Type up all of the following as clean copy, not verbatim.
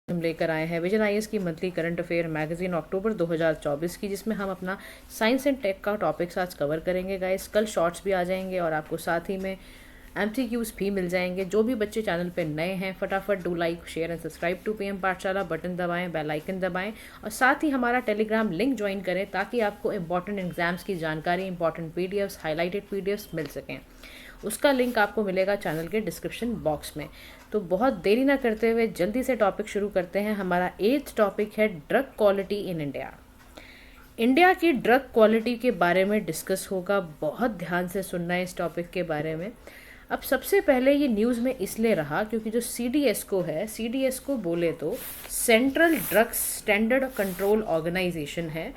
हम लेकर आए हैं विजन आईएएस की मंथली करंट अफेयर मैगजीन अक्टूबर 2024 की, जिसमें हम अपना साइंस एंड टेक का टॉपिक्स आज कवर करेंगे गाइस। कल शॉर्ट्स भी आ जाएंगे और आपको साथ ही में एमसीक्यूज भी मिल जाएंगे। जो भी बच्चे चैनल पे नए हैं फटाफट do like share and subscribe to PM Pathshala, button दबाएं, बेल आइकन दबाएं और साथ ही हमारा टेलीग्राम लिंक ज्वाइन करें ताकि आपको इंपॉर्टेंट एग्जाम्स की जानकारी, इंपॉर्टेंट पीडीएफ्स, हाईलाइटेड पीडीएफ्स मिल सकें। उसका लिंक आपको मिलेगा चैनल के डिस्क्रिप्शन बॉक्स में। तो बहुत देरी ना करते हुए जल्दी से टॉपिक शुरू करते हैं। हमारा 8th टॉपिक है drug quality in India. India की ड्रग क्वालिटी के बारे में डिस्कस होगा। बहुत ध्यान से सुनना है इस टॉपिक के बारे में। अब सबसे पहले ये न्यूज़ में इसलिए रहा क्योंकि जो सीडीएसको है, सीडीएसको बोले तो central drugs standard control organisation है,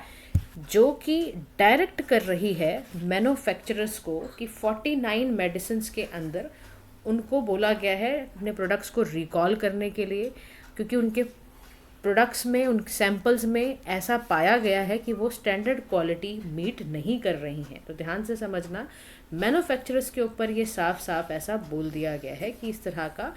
जो कि डायरेक्ट कर रही है मैन्युफैक्चरर्स को कि 49 मेडिसिन के अंदर उनको बोला गया है अपने प्रोडक्ट्स को रिकॉल करने के लिए, क्योंकि उनके प्रोडक्ट्स में, उन सैंपल्स में ऐसा पाया गया है कि वो स्टैंडर्ड क्वालिटी मीट नहीं कर रही हैं। तो ध्यान से समझना, मैन्युफैक्चरर्स के ऊपर ये साफ साफ ऐसा बोल दिया गया है कि इस तरह का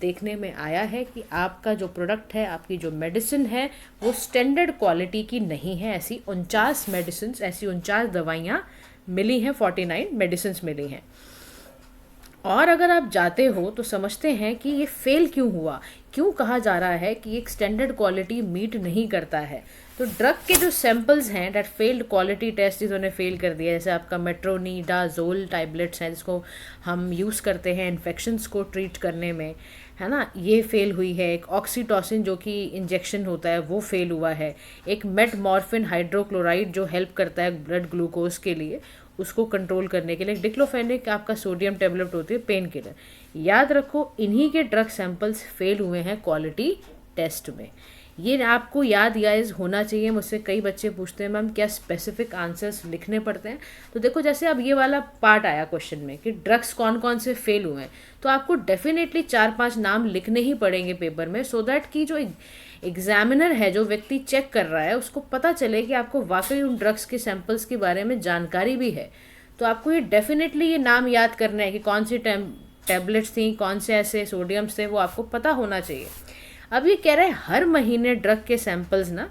देखने में आया है कि आपका जो प्रोडक्ट है, आपकी जो मेडिसिन है, वो स्टैंडर्ड क्वालिटी की नहीं है। ऐसी 49 मेडिसिन, ऐसी 49 दवाइयाँ मिली हैं, 49 मेडिसिन मिली हैं। और अगर आप जाते हो तो समझते हैं कि ये फेल क्यों हुआ, क्यों कहा जा रहा है कि एक स्टैंडर्ड क्वालिटी मीट नहीं करता है। तो ड्रग के जो सैंपल्स हैं डेट फेल्ड क्वालिटी टेस्ट जिन्होंने फेल कर दिया, जैसे आपका मेट्रोनिडाजोल टैबलेट्स हैं जिसको हम यूज़ करते हैं इन्फेक्शंस को ट्रीट करने में, है ना, ये फेल हुई है। एक ऑक्सीटोसिन जो कि इंजेक्शन होता है वो फेल हुआ है। एक मेटमॉर्फिन हाइड्रोक्लोराइड जो हेल्प करता है ब्लड ग्लूकोज के लिए, उसको कंट्रोल करने के लिए। डिक्लोफेनेक आपका सोडियम टेबलेट होती है पेन किलर। याद रखो, इन्हीं के ड्रग सैंपल्स फेल हुए हैं क्वालिटी टेस्ट में। ये आपको याद गाइस होना चाहिए। मुझसे कई बच्चे पूछते हैं मैम क्या स्पेसिफिक आंसर्स लिखने पड़ते हैं। तो देखो, जैसे अब ये वाला पार्ट आया क्वेश्चन में कि ड्रग्स कौन कौन से फेल हुए हैं, तो आपको डेफिनेटली 4-5 नाम लिखने ही पड़ेंगे पेपर में, सो दैट कि जो एग्जामिनर है, जो व्यक्ति चेक कर रहा है, उसको पता चले कि आपको वाकई उन ड्रग्स के सैंपल्स के बारे में जानकारी भी है। तो आपको ये डेफिनेटली ये नाम याद करना है कि कौन सी टैबलेट्स थी, कौन से ऐसे सोडियम्स थे, वो आपको पता होना चाहिए। अब ये कह रहे हैं हर महीने ड्रग के सैंपल्स ना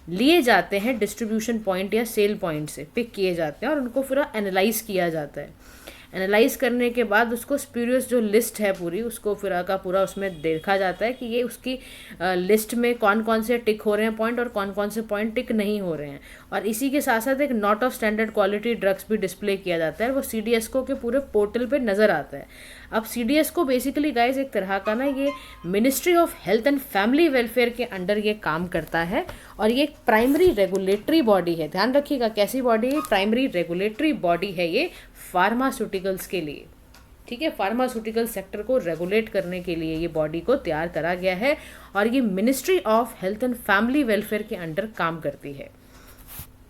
लिए जाते हैं डिस्ट्रीब्यूशन पॉइंट या सेल पॉइंट से, पिक किए जाते हैं और उनको फिर एनालाइज किया जाता है। एनालाइज करने के बाद उसको स्प्यूरियस जो लिस्ट है पूरी, उसको फिर का पूरा उसमें देखा जाता है कि ये उसकी लिस्ट में कौन कौन से टिक हो रहे हैं पॉइंट और कौन कौन से पॉइंट टिक नहीं हो रहे हैं। और इसी के साथ साथ एक not of standard quality drugs भी डिस्प्ले किया जाता है, वो सीडीएसको के पूरे पोर्टल पे नज़र आता है। अब सीडीएसको बेसिकली गाइस एक तरह का ना ये ministry of health and family welfare के अंडर ये काम करता है और ये एक प्राइमरी रेगुलेटरी बॉडी है। ध्यान रखिएगा कैसी बॉडी है, प्राइमरी रेगुलेटरी बॉडी है ये फार्मास्यूटिकल्स के लिए। ठीक है, फार्मास्यूटिकल सेक्टर को रेगुलेट करने के लिए ये बॉडी को तैयार करा गया है और ये ministry of health and family welfare के अंडर काम करती है।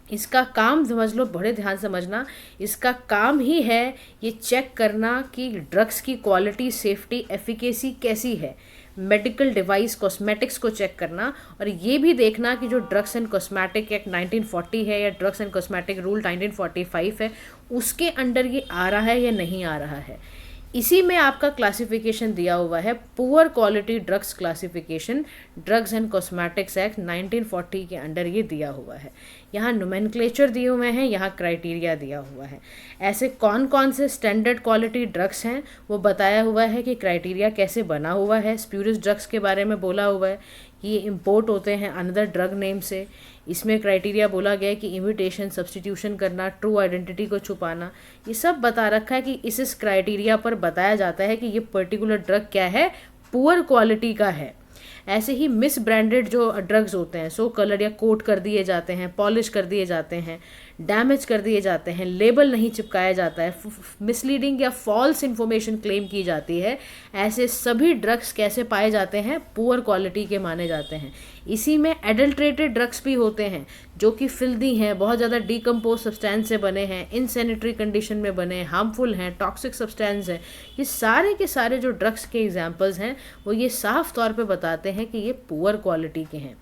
इसका काम समझ लो, बड़े ध्यान समझना, इसका काम ही है ये चेक करना कि ड्रग्स की क्वालिटी, सेफ्टी, एफिकेसी कैसी है। मेडिकल डिवाइस, कॉस्मेटिक्स को चेक करना और ये भी देखना कि जो ड्रग्स एंड कॉस्मेटिक एक्ट 1940 है या ड्रग्स एंड कॉस्मेटिक रूल 1945 है, उसके अंडर ये आ रहा है या नहीं आ रहा है। इसी में आपका क्लासिफिकेशन दिया हुआ है, poor quality drugs classification, drugs and cosmetics act 1940 के अंडर ये दिया हुआ है। यहाँ नोमेनक्लेचर दिए हुए हैं, यहाँ क्राइटेरिया दिया हुआ है। ऐसे कौन कौन से स्टैंडर्ड क्वालिटी ड्रग्स हैं वो बताया हुआ है कि क्राइटेरिया कैसे बना हुआ है। स्प्यूरियस ड्रग्स के बारे में बोला हुआ है कि ये इम्पोर्ट होते हैं अनदर ड्रग नेम से। इसमें क्राइटेरिया बोला गया है कि इमिटेशन, सब्स्टिट्यूशन करना, ट्रू आइडेंटिटी को छुपाना, ये सब बता रखा है कि इस क्राइटेरिया पर बताया जाता है कि ये पर्टिकुलर ड्रग क्या है, पुअर क्वालिटी का है। ऐसे ही मिस ब्रांडेड जो ड्रग्स होते हैं, सो कलर या कोट कर दिए जाते हैं, पॉलिश कर दिए जाते हैं, डैमेज कर दिए जाते हैं, लेबल नहीं चिपकाया जाता है, मिसलीडिंग या फॉल्स इन्फॉर्मेशन क्लेम की जाती है, ऐसे सभी ड्रग्स कैसे पाए जाते हैं, पुअर क्वालिटी के माने जाते हैं। इसी में एडल्ट्रेटेड ड्रग्स भी होते हैं जो कि फिल्दी हैं, बहुत ज़्यादा डीकम्पोज सब्सटेंस से बने हैं, इनसैनिटरी कंडीशन में बने हैं, हार्मफुल हैं, टॉक्सिक सब्सटेंस हैं। ये सारे के सारे जो ड्रग्स के एग्जाम्पल्स हैं वो ये साफ तौर पे बताते हैं कि ये पुअर क्वालिटी के हैं।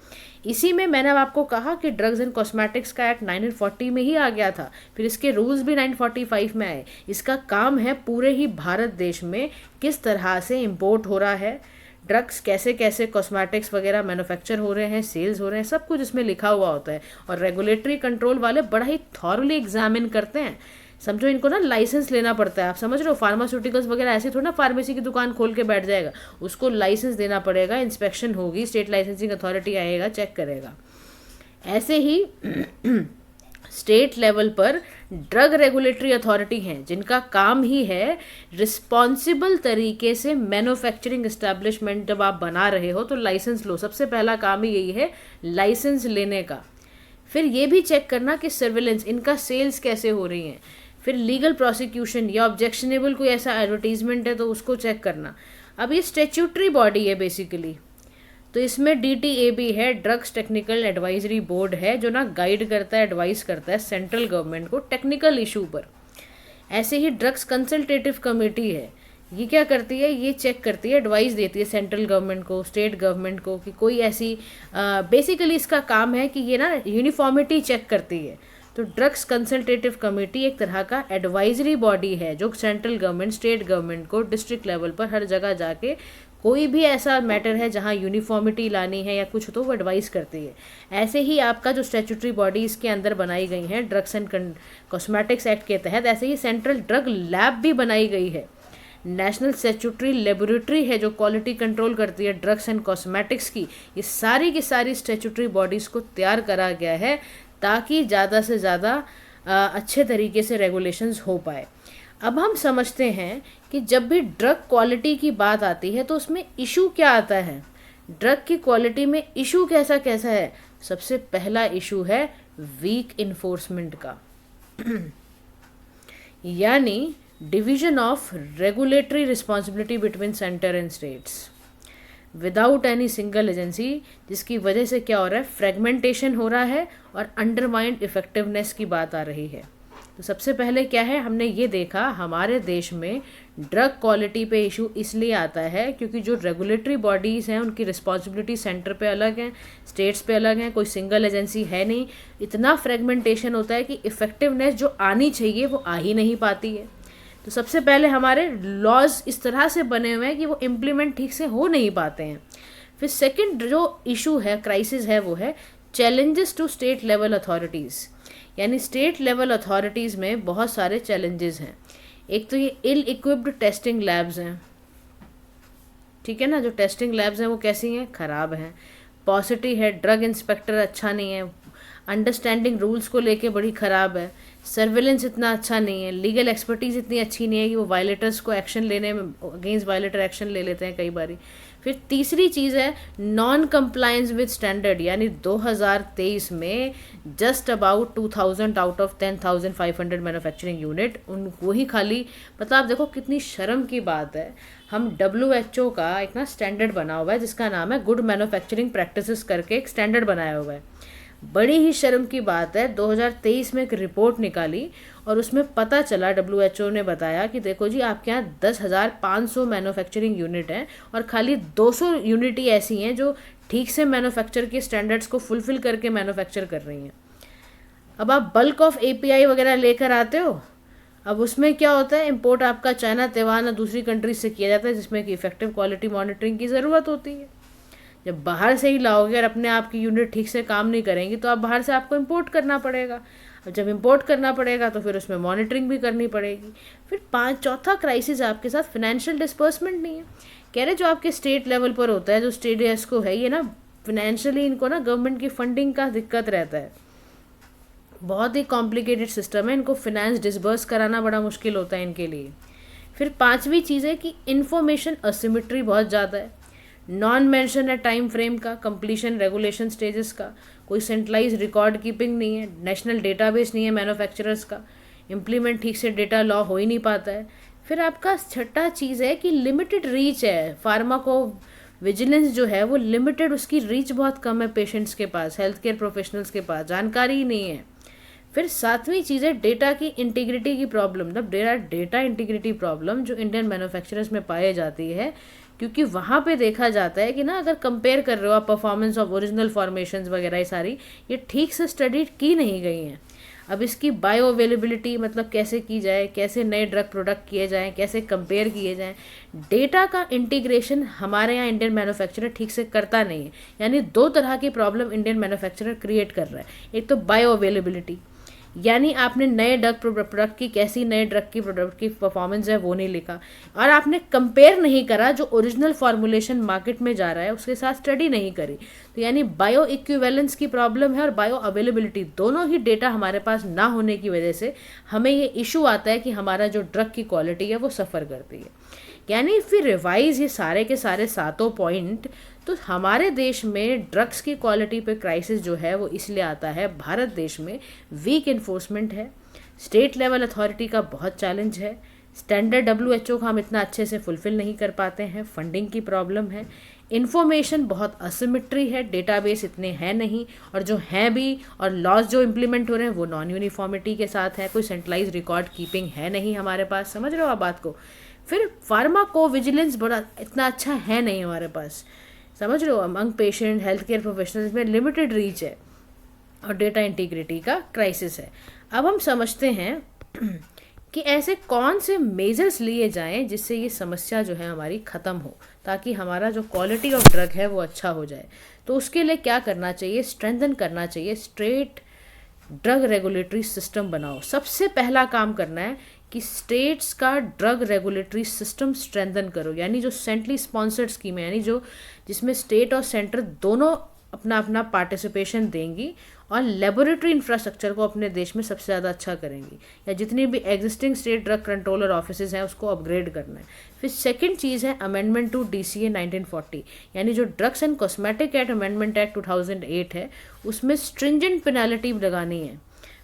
इसी में मैंने आपको कहा कि ड्रग्स एंड कॉस्मेटिक्स का एक्ट 1940 में ही आ गया था, फिर इसके रूल्स भी 1945 में आए। इसका काम है पूरे ही भारत देश में किस तरह से इम्पोर्ट हो रहा है ड्रग्स कैसे कैसे कॉस्मेटिक्स वगैरह मैन्युफैक्चर हो रहे हैं, सेल्स हो रहे हैं, सब कुछ इसमें लिखा हुआ होता है। और रेगुलेटरी कंट्रोल वाले बड़ा ही थॉरली एग्जामिन करते हैं। समझो इनको ना लाइसेंस लेना पड़ता है। आप समझ रहे हो, फार्मास्यूटिकल्स वगैरह ऐसे थोड़ा ना फार्मेसी की दुकान खोल के बैठ जाएगा, उसको लाइसेंस देना पड़ेगा, इंस्पेक्शन होगी, स्टेट लाइसेंसिंग अथॉरिटी आएगा, चेक करेगा। ऐसे ही स्टेट लेवल पर ड्रग रेगुलेटरी अथॉरिटी हैं जिनका काम ही है रिस्पॉन्सिबल तरीके से मैन्युफैक्चरिंग एस्टैब्लिशमेंट जब आप बना रहे हो तो लाइसेंस लो। सबसे पहला काम ही यही है, लाइसेंस लेने का। फिर ये भी चेक करना कि सर्विलेंस, इनका सेल्स कैसे हो रही हैं। फिर लीगल प्रोसिक्यूशन या ऑब्जेक्शनेबल कोई ऐसा एडवर्टीजमेंट है तो उसको चेक करना। अब ये स्टैट्यूटरी बॉडी है बेसिकली, तो इसमें DTAB है, ड्रग्स टेक्निकल एडवाइजरी बोर्ड है, जो ना गाइड करता है, एडवाइस करता है सेंट्रल गवर्नमेंट को टेक्निकल इशू पर। ऐसे ही ड्रग्स कंसल्टेटिव कमेटी है, ये क्या करती है, ये चेक करती है, एडवाइस देती है सेंट्रल गवर्नमेंट को, स्टेट गवर्नमेंट को कि कोई ऐसी बेसिकली इसका काम है कि ये ना यूनिफॉर्मिटी चेक करती है। तो ड्रग्स कंसल्टेटिव कमेटी एक तरह का एडवाइजरी बॉडी है जो सेंट्रल गवर्नमेंट, स्टेट गवर्नमेंट को डिस्ट्रिक्ट लेवल पर हर जगह जाके कोई भी ऐसा मैटर है जहाँ यूनिफॉर्मिटी लानी है या कुछ तो वो एडवाइस करती है। ऐसे ही आपका जो स्टैट्यूटरी बॉडी इसके अंदर बनाई गई हैं ड्रग्स एंड कॉस्मेटिक्स एक्ट के तहत, ऐसे ही सेंट्रल ड्रग लैब भी बनाई गई है। नेशनल स्टैट्यूटरी लेबोरेटरी है जो क्वालिटी कंट्रोल करती है ड्रग्स एंड कॉस्मेटिक्स की। ये सारी की सारी स्टैट्यूटरी बॉडीज़ को तैयार करा गया है ताकि ज़्यादा से ज़्यादा अच्छे तरीके से रेगुलेशंस हो पाए। अब हम समझते हैं कि जब भी ड्रग क्वालिटी की बात आती है तो उसमें इशू क्या आता है। ड्रग की क्वालिटी में इशू कैसा कैसा है। सबसे पहला इशू है वीक इन्फोर्समेंट का यानी division of regulatory responsibility between centre and states without any single agency, जिसकी वजह से क्या हो रहा है, फ्रेगमेंटेशन हो रहा है और अंडरमाइंड इफेक्टिवनेस की बात आ रही है। तो सबसे पहले क्या है, हमने ये देखा हमारे देश में ड्रग क्वालिटी पे इशू इसलिए आता है क्योंकि जो रेगुलेटरी बॉडीज़ हैं उनकी रिस्पॉन्सिबिलिटी सेंटर पे अलग हैं, स्टेट्स पे अलग हैं, कोई सिंगल एजेंसी है नहीं। इतना फ्रेगमेंटेशन होता है कि इफ़ेक्टिवनेस जो आनी चाहिए वो आ ही नहीं पाती है। तो सबसे पहले हमारे लॉज इस तरह से बने हुए हैं कि वो इम्प्लीमेंट ठीक से हो नहीं पाते हैं। फिर सेकंड जो इशू है, क्राइसिस है, वो है challenges to state level authorities. यानी स्टेट लेवल अथॉरिटीज़ में बहुत सारे चैलेंजेस हैं। एक तो ये इल इक्विप्ड टेस्टिंग लैब्स हैं, ठीक है ना। जो टेस्टिंग लैब्स हैं वो कैसी हैं, ख़राब हैं। पॉसिटी है, ड्रग इंस्पेक्टर अच्छा नहीं है, अंडरस्टैंडिंग रूल्स को लेके बड़ी ख़राब है, सर्विलेंस इतना अच्छा नहीं है, लीगल एक्सपर्टीज़ इतनी अच्छी नहीं है कि वो वायलेटर्स को एक्शन लेने में, अगेंस्ट वायलेटर एक्शन ले लेते हैं कई बारी। फिर तीसरी चीज़ है नॉन कंप्लायंस विद स्टैंडर्ड, यानी 2023 में just about 2000 out of 10,500 manufacturing unit उन वही खाली, मतलब आप देखो कितनी शर्म की बात है। हम WHO का एक ना स्टैंडर्ड बना हुआ है जिसका नाम है गुड मैन्युफैक्चरिंग प्रैक्टिसेस करके एक स्टैंडर्ड बनाया हुआ है। बड़ी ही शर्म की बात है, 2023 में एक रिपोर्ट निकाली और उसमें पता चला, WHO ने बताया कि देखो जी आपके यहाँ 10,500 मैन्युफैक्चरिंग यूनिट हैं और खाली 200 यूनिट ही ऐसी हैं जो ठीक से मैन्युफैक्चर के स्टैंडर्ड्स को फुलफिल करके मैन्युफैक्चर कर रही हैं। अब आप बल्क ऑफ API वगैरह लेकर आते हो, अब उसमें क्या होता है, इंपोर्ट आपका चाइना, ताइवान और दूसरी कंट्रीज से किया जाता है जिसमें कि इफेक्टिव क्वालिटी मॉनिटरिंग की ज़रूरत होती है। जब बाहर से ही लाओगे और अपने आप की यूनिट ठीक से काम नहीं करेंगी तो आप बाहर से आपको इंपोर्ट करना पड़ेगा। अब जब इंपोर्ट करना पड़ेगा तो फिर उसमें मॉनिटरिंग भी करनी पड़ेगी। फिर चौथा क्राइसिस आपके साथ फिनेंशियल डिस्पर्समेंट नहीं है। कह रहे जो आपके स्टेट लेवल पर होता है, जो स्टेट ESCO है, ये ना फिनेंशियली इनको ना गवर्नमेंट की फंडिंग का दिक्कत रहता है। बहुत ही कॉम्प्लिकेटेड सिस्टम है, इनको फिनेंस डिसबर्स कराना बड़ा मुश्किल होता है इनके लिए। फिर पांचवी चीज़ है कि इन्फॉर्मेशन असिमेट्री बहुत ज़्यादा है। नॉन मेंशन है टाइम फ्रेम का, कंप्लीशन रेगुलेशन स्टेजेस का, कोई सेंट्रलाइज रिकॉर्ड कीपिंग नहीं है, नेशनल डेटाबेस नहीं है मैन्युफैक्चरर्स का, इम्प्लीमेंट ठीक से डेटा लॉ हो ही नहीं पाता है। फिर आपका छठा चीज़ है कि लिमिटेड रीच है, फार्माको विजिलेंस जो है वो लिमिटेड, उसकी रीच बहुत कम है पेशेंट्स के पास, हेल्थ केयर प्रोफेशनल्स के पास जानकारी ही नहीं है। फिर सातवीं चीज़ है डेटा की इंटीग्रिटी की प्रॉब्लम, मतलब डेटा इंटीग्रिटी प्रॉब्लम जो इंडियन मैन्युफैक्चरर्स में पाई जाती है, क्योंकि वहाँ पे देखा जाता है कि ना अगर कंपेयर कर रहे हो आप परफॉर्मेंस ऑफ ओरिजिनल फॉर्मेशंस वगैरह, ये सारी ये ठीक से स्टडी की नहीं गई हैं। अब इसकी बायो अवेलेबिलिटी मतलब कैसे की जाए, कैसे नए ड्रग प्रोडक्ट किए जाएँ, कैसे कंपेयर किए जाएँ, डेटा का इंटीग्रेशन हमारे यहाँ इंडियन मैन्युफैक्चरर ठीक से करता नहीं है। यानी दो तरह की प्रॉब्लम इंडियन मैन्युफैक्चरर क्रिएट कर रहा है। एक तो बायो अवेलेबिलिटी, यानी आपने नए ड्रग प्रोडक्ट की कैसी नए ड्रग की प्रोडक्ट की परफॉर्मेंस है वो नहीं लिखा, और आपने कंपेयर नहीं करा जो ओरिजिनल फॉर्मुलेशन मार्केट में जा रहा है उसके साथ स्टडी नहीं करी। तो यानी बायो इक्विवेलेंस की प्रॉब्लम है और बायो अवेलेबिलिटी, दोनों ही डेटा हमारे पास ना होने की वजह से हमें ये इशू आता है कि हमारा जो ड्रग की क्वालिटी है वो सफ़र करती है। यानी फिर रिवाइज ये सारे के सारे सातों पॉइंट, तो हमारे देश में ड्रग्स की क्वालिटी पे क्राइसिस जो है वो इसलिए आता है, भारत देश में वीक इन्फोर्समेंट है, स्टेट लेवल अथॉरिटी का बहुत चैलेंज है, स्टैंडर्ड WHO का हम इतना अच्छे से फुलफिल नहीं कर पाते हैं, फंडिंग की प्रॉब्लम है, इन्फॉर्मेशन बहुत असिमेट्री है, डेटाबेस इतने हैं नहीं, और जो हैं भी और लॉज जो इम्प्लीमेंट हो रहे हैं वो नॉन यूनिफॉर्मिटी के साथ है, कोई सेंट्रलाइज रिकॉर्ड कीपिंग है नहीं हमारे पास। समझ रहे हो आप बात को। फिर फार्माको विजिलेंस बड़ा इतना अच्छा है नहीं हमारे पास, समझ रहे हो। Among patient health care professionals में लिमिटेड रीच है और डेटा इंटीग्रिटी का क्राइसिस है। अब हम समझते हैं कि ऐसे कौन से मेजर्स लिए जाएं जिससे ये समस्या जो है हमारी ख़त्म हो, ताकि हमारा जो क्वालिटी ऑफ ड्रग है वो अच्छा हो जाए। तो उसके लिए क्या करना चाहिए, स्ट्रेंथन करना चाहिए, स्टेट ड्रग रेगुलेटरी सिस्टम बनाओ। सबसे पहला काम करना है कि स्टेट्स का ड्रग रेगुलेटरी सिस्टम स्ट्रेंथन करो, यानी जो सेंट्रली स्पॉन्सर्ड स्कीम है, यानी जो जिसमें स्टेट और सेंटर दोनों अपना अपना पार्टिसिपेशन देंगी और लेबोरेटरी इंफ्रास्ट्रक्चर को अपने देश में सबसे ज़्यादा अच्छा करेंगी, या जितनी भी existing state drug controller offices हैं उसको अपग्रेड करना है। फिर सेकंड चीज़ है अमेंडमेंट टू DCA 1940, यानी जो drugs and cosmetic act amendment act 2008 है, उसमें स्ट्रिंजेंट पेनाल्टी लगानी है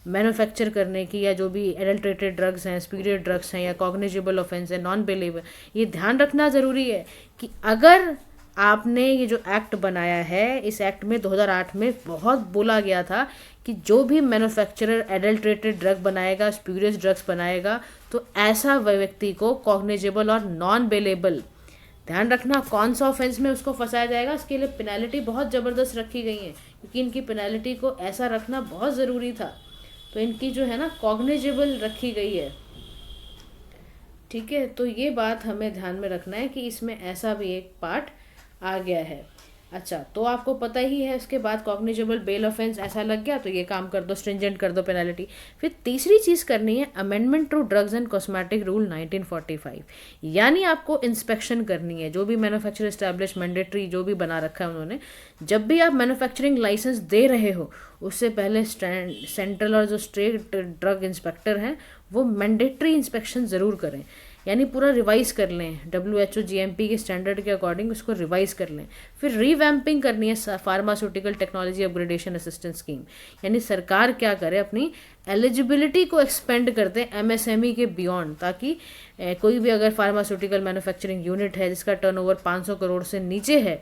मैन्युफैक्चर करने की, या जो भी एडल्ट्रेटेड ड्रग्स हैं, स्पीरियड ड्रग्स हैं, या कॉग्निजेबल ऑफेंस है, नॉन बेलेबल। ये ध्यान रखना ज़रूरी है कि अगर आपने ये जो एक्ट बनाया है, इस एक्ट में 2008 में बहुत बोला गया था कि जो भी मैन्युफैक्चरर एडल्ट्रेटेड ड्रग बनाएगा, स्पीरियस ड्रग्स बनाएगा, तो ऐसा व्यक्ति को कॉग्निजेबल और नॉन बेलेबल, ध्यान रखना कौन सा ऑफेंस में उसको फंसाया जाएगा। इसके लिए पेनल्टी बहुत ज़बरदस्त रखी गई है, क्योंकि इनकी पेनल्टी को ऐसा रखना बहुत ज़रूरी था। तो इनकी जो है ना कॉग्निजेबल रखी गई है, ठीक है। तो ये बात हमें ध्यान में रखना है कि इसमें ऐसा भी एक पार्ट आ गया है। अच्छा, तो आपको पता ही है, उसके बाद कॉग्निजेबल बेल ऑफेंस ऐसा लग गया तो ये काम कर दो, स्ट्रिंजेंट कर दो पेनल्टी। फिर तीसरी चीज़ करनी है amendment to drugs and cosmetic rule 1945, यानी आपको इंस्पेक्शन करनी है। जो भी मैन्युफैक्चर एस्टैब्लिश मैंडेटरी जो भी बना रखा है उन्होंने, जब भी आप मैन्युफैक्चरिंग लाइसेंस दे रहे हो उससे पहले सेंट्रल और जो स्टेट ड्रग इंस्पेक्टर हैं वो मैंडेटरी इंस्पेक्शन ज़रूर करें, यानी पूरा रिवाइज कर लें, WHO GMP के स्टैंडर्ड के अकॉर्डिंग उसको रिवाइज कर लें। फिर रीवैम्पिंग करनी है pharmaceutical technology upgradation assistance scheme, यानी सरकार क्या करे अपनी एलिजिबिलिटी को एक्सपेंड करते हैं MSME के बियॉन्ड, ताकि कोई भी अगर फार्मास्यूटिकल मैन्युफैक्चरिंग यूनिट है जिसका टर्नओवर 500 करोड़ से नीचे है,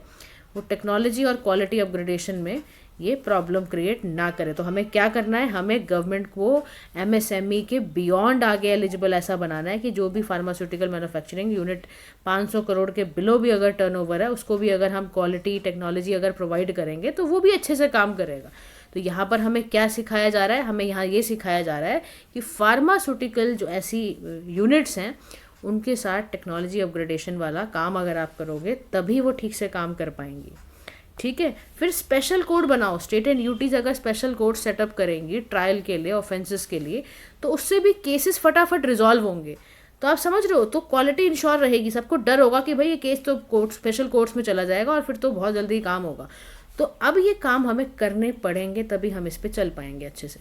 वो टेक्नोलॉजी और क्वालिटी अपग्रेडेशन में ये प्रॉब्लम क्रिएट ना करे। तो हमें क्या करना है, हमें गवर्नमेंट को MSME के बियॉन्ड आगे एलिजिबल ऐसा बनाना है कि जो भी फार्मास्यूटिकल मैन्युफैक्चरिंग यूनिट 500 करोड़ के बिलो भी अगर टर्नओवर है, उसको भी अगर हम क्वालिटी टेक्नोलॉजी अगर प्रोवाइड करेंगे तो वो भी अच्छे से काम करेगा। तो यहाँ पर हमें क्या सिखाया जा रहा है, हमें यहाँ ये सिखाया जा रहा है कि फार्मास्यूटिकल जो ऐसी यूनिट्स हैं उनके साथ टेक्नोलॉजी अपग्रेडेशन वाला काम अगर आप करोगे तभी वो ठीक से काम कर पाएंगी, ठीक है। फिर स्पेशल कोड बनाओ, स्टेट एंड यूटीज अगर स्पेशल कोड सेटअप करेंगी ट्रायल के लिए, ऑफेंसेस के लिए, तो उससे भी केसेस फटाफट रिजॉल्व होंगे। तो आप समझ रहे हो, तो क्वालिटी इंश्योर रहेगी, सबको डर होगा कि भाई ये केस तो कोर्ट स्पेशल कोर्ट्स में चला जाएगा और फिर तो बहुत जल्दी काम होगा। तो अब ये काम हमें करने पड़ेंगे तभी हम इस पर चल पाएंगे अच्छे से।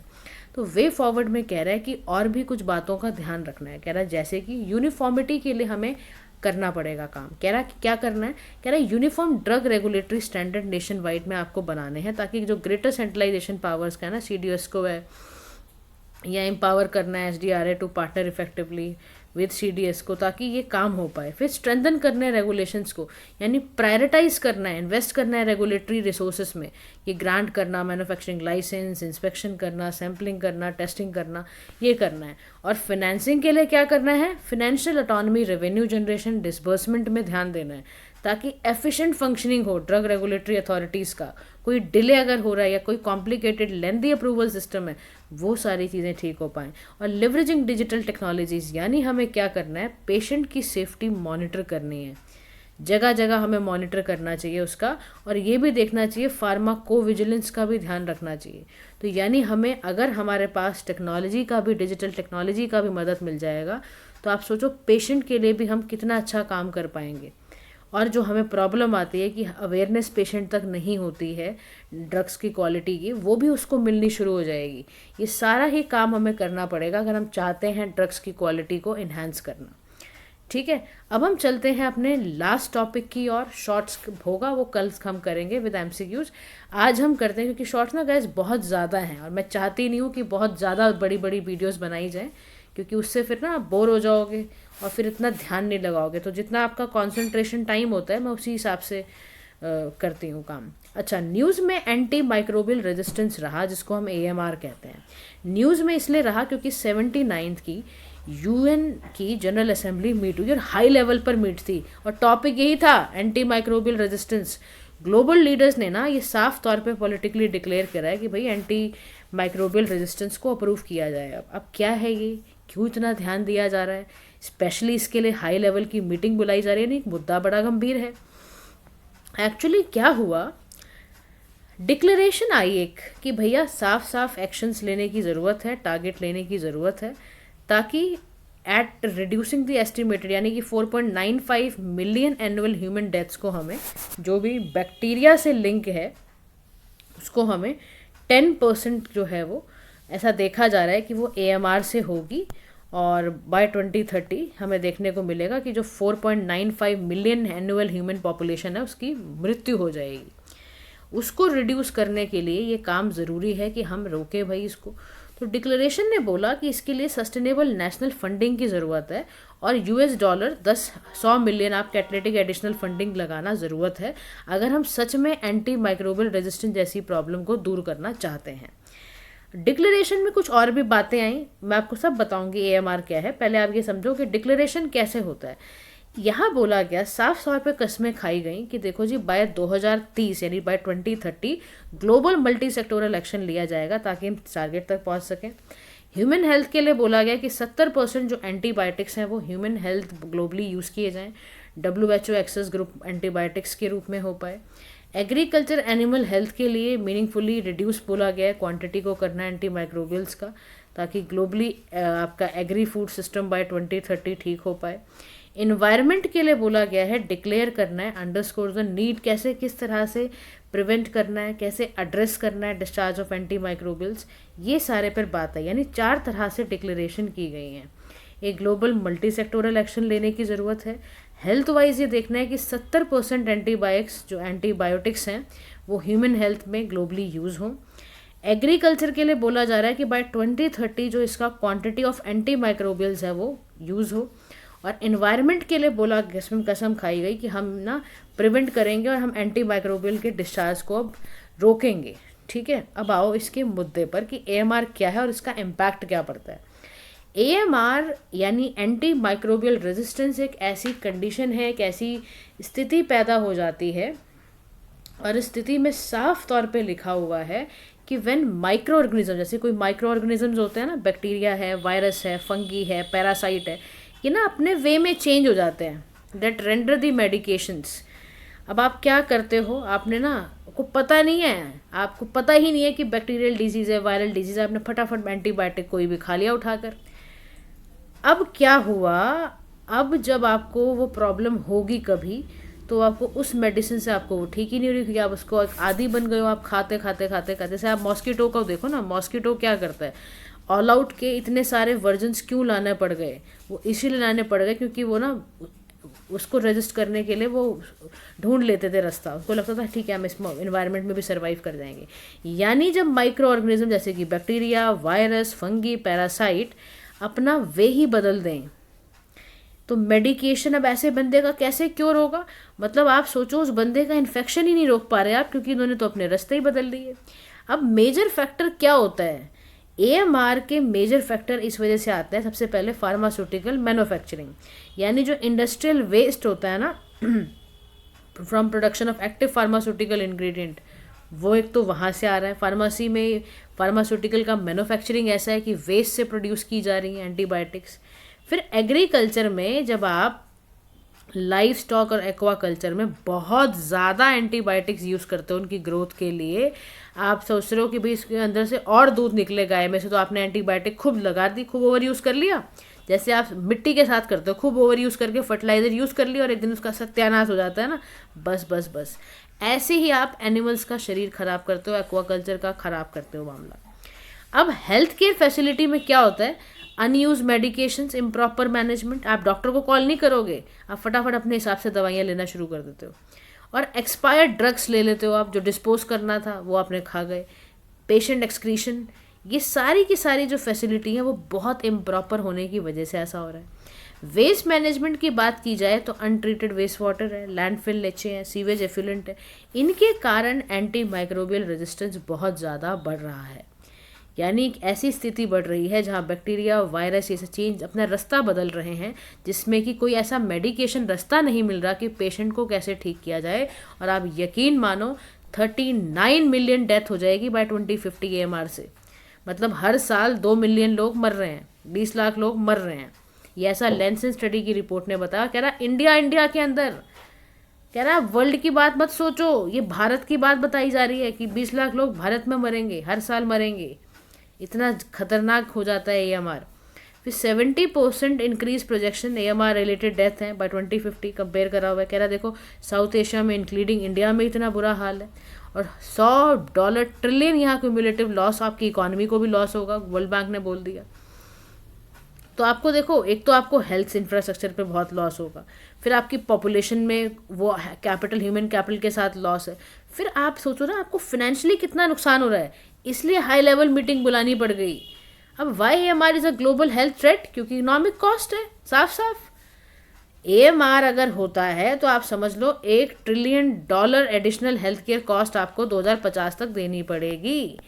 तो वे फॉरवर्ड में कह रहा है कि और भी कुछ बातों का ध्यान रखना है, कह रहा है जैसे कि यूनिफॉर्मिटी के लिए हमें करना पड़ेगा काम। कह रहा है कि क्या करना है, कह रहा है uniform drug regulatory standard nation wide में आपको बनाने हैं, ताकि जो ग्रेटर सेंट्रलाइजेशन पावर्स का है ना, CDS को है या एम्पावर करना है SDRA to partner effectively with CDS को, ताकि ये काम हो पाए। फिर स्ट्रेंथन करना है रेगुलेशंस को, यानी प्रायोरिटाइज करना है, इन्वेस्ट करना है रेगुलेटरी रिसोर्सेज में, ये ग्रांट करना, मैन्युफैक्चरिंग लाइसेंस, इंस्पेक्शन करना, सैम्पलिंग करना, टेस्टिंग करना, ये करना है। और फाइनेंसिंग के लिए क्या करना है, financial autonomy, revenue generation, disbursement में ध्यान देना है, ताकि एफिशिएंट फंक्शनिंग हो ड्रग रेगुलेटरी अथॉरिटीज़ का। कोई डिले अगर हो रहा है या कोई कॉम्प्लिकेटेड लेंदी अप्रूवल सिस्टम है, वो सारी चीज़ें ठीक हो पाएँ। और लिवरेजिंग डिजिटल टेक्नोलॉजीज़, यानी हमें क्या करना है, पेशेंट की सेफ्टी मॉनिटर करनी है, जगह जगह हमें मॉनिटर करना चाहिए उसका, और ये भी देखना चाहिए फार्माकोविजिलेंस का भी ध्यान रखना चाहिए। तो यानी हमें अगर हमारे पास टेक्नोलॉजी का भी, डिजिटल टेक्नोलॉजी का भी मदद मिल जाएगा, तो आप सोचो पेशेंट के लिए भी हम कितना अच्छा काम कर पाएंगे। और जो हमें प्रॉब्लम आती है कि अवेयरनेस पेशेंट तक नहीं होती है ड्रग्स की क्वालिटी की, वो भी उसको मिलनी शुरू हो जाएगी। ये सारा ही काम हमें करना पड़ेगा अगर हम चाहते हैं ड्रग्स की क्वालिटी को इन्हांस करना। ठीक है, अब हम चलते हैं अपने लास्ट टॉपिक की और शॉर्ट्स होगा वो कल हम करेंगे विद एमसीक्यूज। आज हम करते हैं क्योंकि शॉर्ट्स ना गाइस बहुत ज़्यादा हैं और मैं चाहती नहीं हूँ कि बहुत ज़्यादा बड़ी बड़ी वीडियोस बनाई जाएं, क्योंकि उससे फिर ना आप बोर हो जाओगे और फिर इतना ध्यान नहीं लगाओगे। तो जितना आपका कंसंट्रेशन टाइम होता है मैं उसी हिसाब से करती हूँ काम। अच्छा, न्यूज़ में एंटी माइक्रोबियल रेजिस्टेंस रहा, जिसको हम AMR कहते हैं। न्यूज़ में इसलिए रहा क्योंकि 79th की UN की जनरल असेंबली मीट हुई और हाई लेवल पर मीट थी, और टॉपिक यही था anti microbial resistance. Global leaders ने ना ये साफ तौर पे पॉलिटिकली डिक्लेयर करा है कि भाई एंटी माइक्रोबियल रेजिस्टेंस को अप्रूव किया जाए। अब क्या है ये, क्यों इतना ध्यान दिया जा रहा है, स्पेशली इसके लिए हाई लेवल की मीटिंग बुलाई जा रही है, नहीं मुद्दा बड़ा गंभीर है। एक्चुअली क्या हुआ, डिक्लेरेशन आई एक कि भैया साफ साफ एक्शंस लेने की ज़रूरत है, टारगेट लेने की ज़रूरत है, ताकि एट रिड्यूसिंग द एस्टिमेटेड, यानी कि 4.95 मिलियन एनुअल ह्यूमन डेथ्स को हमें, जो भी बैक्टीरिया से लिंक है उसको हमें 10% जो है वो ऐसा देखा जा रहा है कि वो AMR से होगी। और बाय 2030 हमें देखने को मिलेगा कि जो 4.95 मिलियन एनुअल ह्यूमन पॉपुलेशन है उसकी मृत्यु हो जाएगी। उसको रिड्यूस करने के लिए ये काम ज़रूरी है कि हम रोकें भाई इसको। तो डिक्लेरेशन ने बोला कि इसके लिए सस्टेनेबल नेशनल फंडिंग की ज़रूरत है और $10 100 मिलियन आप कैटलेटिक एडिशनल फंडिंग लगाना ज़रूरत है अगर हम सच में एंटी माइक्रोबियल रेजिस्टेंस जैसी प्रॉब्लम को दूर करना चाहते हैं। डिक्लेरेशन में कुछ और भी बातें आई, मैं आपको सब बताऊंगी AMR क्या है। पहले आप ये समझो कि डिक्लेरेशन कैसे होता है। यहाँ बोला गया, साफ तौर पे कस्में खाई गई कि देखो जी बाय 2030 यानी by 2030 global multi sectoral action लिया जाएगा ताकि हम टारगेट तक पहुँच सकें। ह्यूमन हेल्थ के लिए बोला गया कि 70% जो एंटीबायोटिक्स हैं वो ह्यूमन हेल्थ ग्लोबली यूज़ किए जाएँ, WHO एक्सेस ग्रुप एंटीबायोटिक्स के रूप में हो पाए। एग्रीकल्चर एनिमल हेल्थ के लिए मीनिंगफुली रिड्यूस बोला गया है, क्वांटिटी को करना एंटी माइक्रोबियल्स का, ताकि ग्लोबली आपका एग्री फूड सिस्टम बाय 2030 ठीक हो पाए। इन्वायरमेंट के लिए बोला गया है, डिक्लेयर करना है अंडरस्कोर द नीड, कैसे किस तरह से प्रिवेंट करना है, कैसे एड्रेस करना है डिस्चार्ज ऑफ एंटी माइक्रोबियल्स, ये सारे पर बात है। यानी 4 तरह से डिक्लेरेशन की गई हैं। एक ग्लोबल मल्टी सेक्टोरल एक्शन लेने की ज़रूरत है। हेल्थ वाइज ये देखना है कि 70% एंटीबायोटिक्स हैं वो ह्यूमन हेल्थ में ग्लोबली यूज़ हों। एग्रीकल्चर के लिए बोला जा रहा है कि बाय 2030 जो इसका क्वांटिटी ऑफ एंटी माइक्रोबियल्स है वो यूज़ हो। और इन्वायरमेंट के लिए बोला, इसमें कसम खाई गई कि हम ना प्रिवेंट करेंगे और हम एंटी माइक्रोबियल के डिस्चार्ज को अब रोकेंगे। ठीक है, अब आओ इसके मुद्दे पर कि AMR क्या है और इसका इम्पैक्ट क्या पड़ता है। AMR यानी एंटी माइक्रोबियल रेजिस्टेंस एक ऐसी कंडीशन है, एक ऐसी स्थिति पैदा हो जाती है, और इस स्थिति में साफ तौर पे लिखा हुआ है कि व्हेन माइक्रो ऑर्गेनिज्म, जैसे कोई माइक्रो ऑर्गेनिजम्स होते हैं ना, बैक्टीरिया है, वायरस है, फंगी है, पैरासाइट है, ये ना अपने वे में चेंज हो जाते हैं, दैट रेंडर द मेडिकेशंस। अब आप क्या करते हो, आपने ना को पता नहीं है, आपको पता ही नहीं है कि बैक्टीरियल डिजीज़ है, वायरल डिजीज़ है, आपने फटाफट एंटीबायोटिक कोई भी खा लिया उठाकर। अब क्या हुआ, अब जब आपको वो प्रॉब्लम होगी कभी, तो आपको उस मेडिसिन से आपको वो ठीक ही नहीं हो रही, क्योंकि आप उसको आदी बन गए हो, आप खाते खाते खाते खाते। जैसे आप मॉस्किटो का देखो ना, मॉस्किटो क्या करता है, ऑल आउट के इतने सारे वर्जन्स क्यों लाने पड़ गए, वो इसीलिए लाने पड़ गए क्योंकि वो ना उसको रजिस्ट करने के लिए वो ढूंढ लेते थे रास्ता, उसको लगता था ठीक है हम इस इन्वायरमेंट में भी सर्वाइव कर जाएंगे। यानी जब माइक्रो ऑर्गेनिज्म जैसे कि बैक्टीरिया, वायरस, फंगी, पैरासाइट अपना वे ही बदल दें, तो मेडिकेशन अब ऐसे बंदे का कैसे क्योर होगा। मतलब आप सोचो, उस बंदे का इन्फेक्शन ही नहीं रोक पा रहे आप, क्योंकि इन्होंने तो अपने रास्ते ही बदल दिए। अब मेजर फैक्टर क्या होता है, AMR के मेजर फैक्टर इस वजह से आते हैं। सबसे पहले फार्मास्यूटिकल मैन्युफैक्चरिंग, यानी जो इंडस्ट्रियल वेस्ट होता है ना from production of active pharmaceutical ingredient, वो एक तो वहाँ से आ रहा है। फार्मेसी में फार्मास्यूटिकल का मैन्युफैक्चरिंग ऐसा है कि वेस्ट से प्रोड्यूस की जा रही हैं एंटीबायोटिक्स। फिर एग्रीकल्चर में जब आप लाइफ स्टॉक और एक्वाकल्चर में बहुत ज़्यादा एंटीबायोटिक्स यूज़ करते हो उनकी ग्रोथ के लिए, आप सोच रहे हो कि भाई इसके अंदर से और दूध निकले गाय में से, तो आपने एंटीबायोटिक खूब लगा दी, खूब ओवर यूज़ कर लिया। जैसे आप मिट्टी के साथ करते हो, खूब ओवर यूज़ करके फर्टिलाइज़र यूज़ कर लिया और एक दिन उसका सत्यानाश हो जाता है ना, बस बस बस। ऐसे ही आप एनिमल्स का शरीर खराब करते हो, एक्वाकल्चर का खराब करते हो मामला। अब हेल्थ केयर फैसिलिटी में क्या होता है, अनयूज मेडिकेशंस, इम्प्रॉपर मैनेजमेंट। आप डॉक्टर को कॉल नहीं करोगे, आप फटाफट अपने हिसाब से दवाइयाँ लेना शुरू कर देते हो, और एक्सपायर्ड ड्रग्स ले लेते हो आप, जो डिस्पोज करना था वो आपने खा गए। पेशेंट एक्सक्रीशन, ये सारी की सारी जो फैसिलिटी है वो बहुत इम्प्रॉपर होने की वजह से ऐसा हो रहा है। वेस्ट मैनेजमेंट की बात की जाए तो अनट्रीटेड वेस्ट वाटर है, लैंडफिल लेचे हैं, सीवेज एफ्लुएंट है, इनके कारण एंटी माइक्रोबियल रेजिस्टेंस बहुत ज़्यादा बढ़ रहा है। यानी एक ऐसी स्थिति बढ़ रही है जहाँ बैक्टीरिया, वायरस ये सब चेंज अपना रास्ता बदल रहे हैं, जिसमें कि कोई ऐसा मेडिकेशन रास्ता नहीं मिल रहा कि पेशेंट को कैसे ठीक किया जाए। और आप यकीन मानो 39 मिलियन डेथ हो जाएगी बाय 2050 AMR से। मतलब हर साल 2 मिलियन लोग मर रहे हैं, 20 लाख लोग मर रहे हैं। ये ऐसा लैंसेट स्टडी की रिपोर्ट ने बताया। कह रहा इंडिया के अंदर, कह रहा वर्ल्ड की बात मत सोचो, ये भारत की बात बताई जा रही है कि 20 लाख लोग भारत में मरेंगे, हर साल मरेंगे। इतना खतरनाक हो जाता है AMR। फिर 70% increase projection AMR related death है बाय 2050 कंपेयर करा हुआ है। कह रहा देखो साउथ एशिया में इंक्लूडिंग इंडिया में इतना बुरा हाल है, और $100 ट्रिलियन यहाँ क्यूमुलेटिव लॉस, आपकी इकोनॉमी को भी लॉस होगा, वर्ल्ड बैंक ने बोल दिया। तो आपको देखो, एक तो आपको हेल्थ इंफ्रास्ट्रक्चर पे बहुत लॉस होगा, फिर आपकी पॉपुलेशन में वो कैपिटल, ह्यूमन कैपिटल के साथ लॉस है, फिर आप सोचो ना आपको फाइनेंशियली कितना नुकसान हो रहा है। इसलिए हाई लेवल मीटिंग बुलानी पड़ गई। अब why AMR is a global health threat, क्योंकि इकोनॉमिक कॉस्ट है, साफ साफ। AMR अगर होता है तो आप समझ लो $1 trillion additional health care cost आपको 2050 तक देनी पड़ेगी।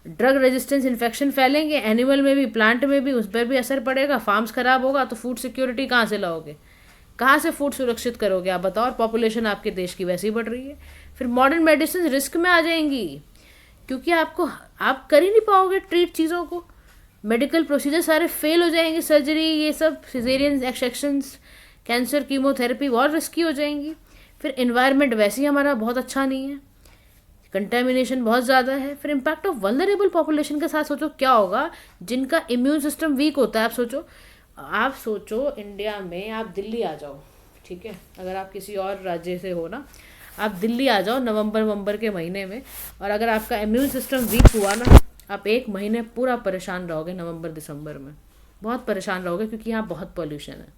ड्रग रेजिस्टेंस इन्फेक्शन फैलेंगे, एनिमल में भी प्लांट में भी, उस पर भी असर पड़ेगा, फार्म्स खराब होगा, तो फूड सिक्योरिटी कहाँ से लाओगे, कहाँ से फूड सुरक्षित करोगे आप बताओ। और पॉपुलेशन आपके देश की वैसे ही बढ़ रही है। फिर मॉडर्न मेडिसिन रिस्क में आ जाएंगी, क्योंकि आप कर ही नहीं पाओगे ट्रीट चीज़ों को, मेडिकल प्रोसीजर सारे फेल हो जाएंगे, सर्जरी ये सब, सिजेरियन सेक्शंस, कैंसर, कीमोथेरेपी और रिस्की हो जाएंगी। फिर एनवायरनमेंट वैसे ही हमारा बहुत अच्छा नहीं है, कंटेमिनेशन बहुत ज़्यादा है। फिर इम्पैक्ट ऑफ वल्नरेबल पॉपुलेशन के साथ सोचो क्या होगा, जिनका इम्यून सिस्टम वीक होता है। आप सोचो इंडिया में, आप दिल्ली आ जाओ, ठीक है, अगर आप किसी और राज्य से हो ना, आप दिल्ली आ जाओ नवंबर के महीने में, और अगर आपका इम्यून सिस्टम वीक हुआ ना, आप 1 महीने पूरा परेशान रहोगे। नवंबर दिसंबर में बहुत परेशान रहोगे, क्योंकि यहाँ बहुत पॉल्यूशन है।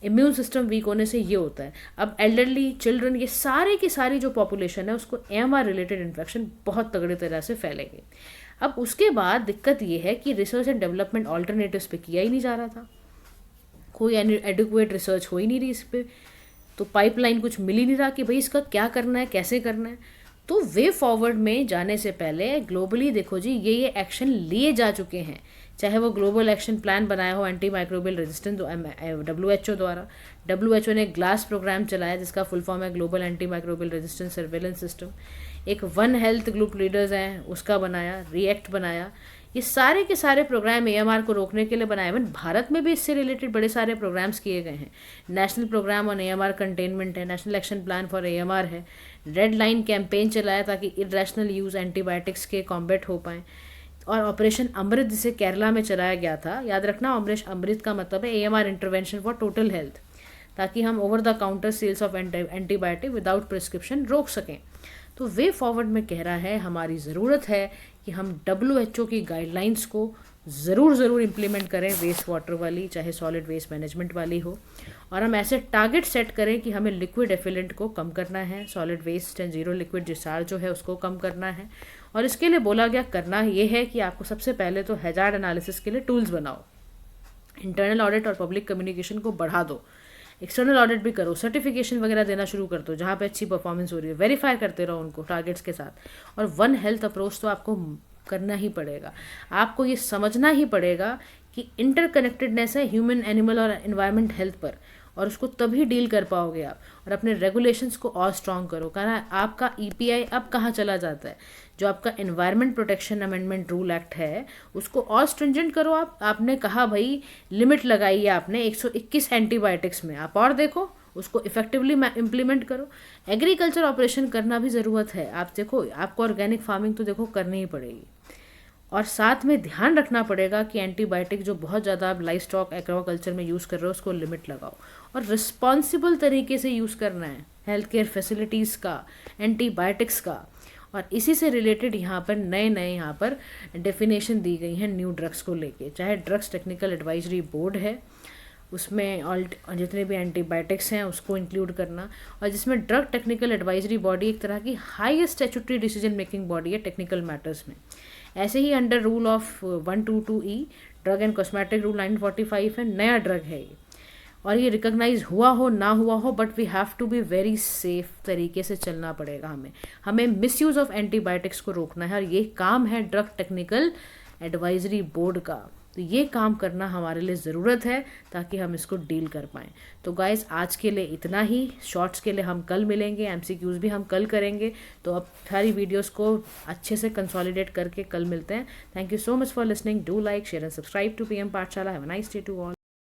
इम्यून सिस्टम वीक होने से ये होता है। अब एल्डरली, चिल्ड्रन, ये सारे की सारी जो पॉपुलेशन है उसको AMR रिलेटेड इन्फेक्शन बहुत तगड़ी तरह से फैलेंगे। अब उसके बाद दिक्कत ये है कि रिसर्च एंड डेवलपमेंट ऑल्टरनेटिव्स पे किया ही नहीं जा रहा था, कोई एडिक्वेट रिसर्च हो ही नहीं रही इस पर, तो पाइपलाइन कुछ मिल ही नहीं रहा कि भाई इसका क्या करना है, कैसे करना है। तो वे फॉरवर्ड में जाने से पहले ग्लोबली देखो जी, ये एक्शन लिए जा चुके हैं, चाहे वो ग्लोबल एक्शन प्लान बनाया हो एंटी माइक्रोबियल रेजिस्टेंस WHO द्वारा। WHO ने ग्लास प्रोग्राम चलाया, जिसका फुल फॉर्म है global anti microbial resistance surveillance system. एक वन हेल्थ ग्रुप लीडर्स हैं, उसका बनाया, रिएक्ट बनाया। ये सारे के सारे प्रोग्राम AMR को रोकने के लिए बनाए हुए। भारत में भी इससे रिलेटेड बड़े सारे प्रोग्राम्स किए गए हैं। National programme on AMR containment है, national action plan for AMR है, रेड लाइन कैंपेन चलाया ताकि इरेशनल यूज़ एंटीबायोटिक्स के कॉम्बैट हो पाएँ, और ऑपरेशन अमृत जिसे केरला में चलाया गया था, याद रखना ऑपरेशन अमृत का मतलब है AMR intervention for total health, ताकि हम over the counter sales of antibiotic without prescription रोक सकें। तो वे फॉरवर्ड में कह रहा है हमारी ज़रूरत है कि हम WHO की गाइडलाइंस को ज़रूर इम्प्लीमेंट करें, वेस्ट वाटर वाली, चाहे सॉलिड वेस्ट मैनेजमेंट वाली हो, और हम ऐसे टारगेट सेट करें कि हमें लिक्विड एफिलेंट को कम करना है, solid waste and zero liquid discharge जो है उसको कम करना है। और इसके लिए बोला गया करना ये है कि आपको सबसे पहले तो हैजार्ड एनालिसिस के लिए टूल्स बनाओ, इंटरनल ऑडिट और पब्लिक कम्युनिकेशन को बढ़ा दो, एक्सटर्नल ऑडिट भी करो, सर्टिफिकेशन वगैरह देना शुरू कर दो जहाँ पे अच्छी परफॉर्मेंस हो रही है, वेरीफाई करते रहो उनको टारगेट्स के साथ। और वन हेल्थ अप्रोच तो आपको करना ही पड़ेगा। आपको ये समझना ही पड़ेगा कि इंटरकनेक्टेडनेस है ह्यूमन, एनिमल और एनवायरनमेंट हेल्थ पर, और उसको तभी डील कर पाओगे आप। और अपने रेगुलेशंस को और स्ट्रॉन्ग करो, कारण आपका ईपीआई अब कहाँ चला जाता है, जो आपका environment protection amendment rule act है उसको और स्ट्रिंजेंट करो आप। आपने कहा भाई लिमिट लगाई है आपने 121 एंटीबायोटिक्स में, आप और देखो उसको इफेक्टिवली इम्प्लीमेंट करो। एग्रीकल्चर ऑपरेशन करना भी ज़रूरत है। आप देखो आपको ऑर्गेनिक फार्मिंग तो देखो करनी ही पड़ेगी, और साथ में ध्यान रखना पड़ेगा कि एंटीबायोटिक जो बहुत ज़्यादा आप लाइफ स्टॉक एक्वाकल्चर में यूज़ कर रहे हो उसको लिमिट लगाओ, और रिस्पॉन्सिबल तरीके से यूज़ करना है हेल्थ केयर फैसिलिटीज़ का, एंटीबायोटिक्स का। और इसी से रिलेटेड यहाँ पर नए यहाँ पर डेफिनेशन दी गई हैं न्यू ड्रग्स को लेके, चाहे ड्रग्स टेक्निकल एडवाइजरी बोर्ड है उसमें जितने भी एंटीबायोटिक्स हैं उसको इंक्लूड करना, और जिसमें ड्रग टेक्निकल एडवाइजरी बॉडी एक तरह की highest statutory decision making body है टेक्निकल मैटर्स में। ऐसे ही under rule of 122E drug and cosmetic rule 945 है, नया ड्रग है ये, और ये रिकॉग्नाइज हुआ हो ना हुआ हो but we have to be very safe तरीके से चलना पड़ेगा। हमें मिसयूज़ ऑफ एंटीबायोटिक्स को रोकना है, और ये काम है ड्रग टेक्निकल एडवाइजरी बोर्ड का। तो ये काम करना हमारे लिए ज़रूरत है ताकि हम इसको डील कर पाएँ। तो गाइस आज के लिए इतना ही, शॉर्ट्स के लिए हम कल मिलेंगे, एमसीक्यूज़ भी हम कल करेंगे। तो अब सारी वीडियोस को अच्छे से कंसोलिडेट करके कल मिलते हैं। Thank you so much for listening, do like share and subscribe to PM Pathshala. Have a nice day to all.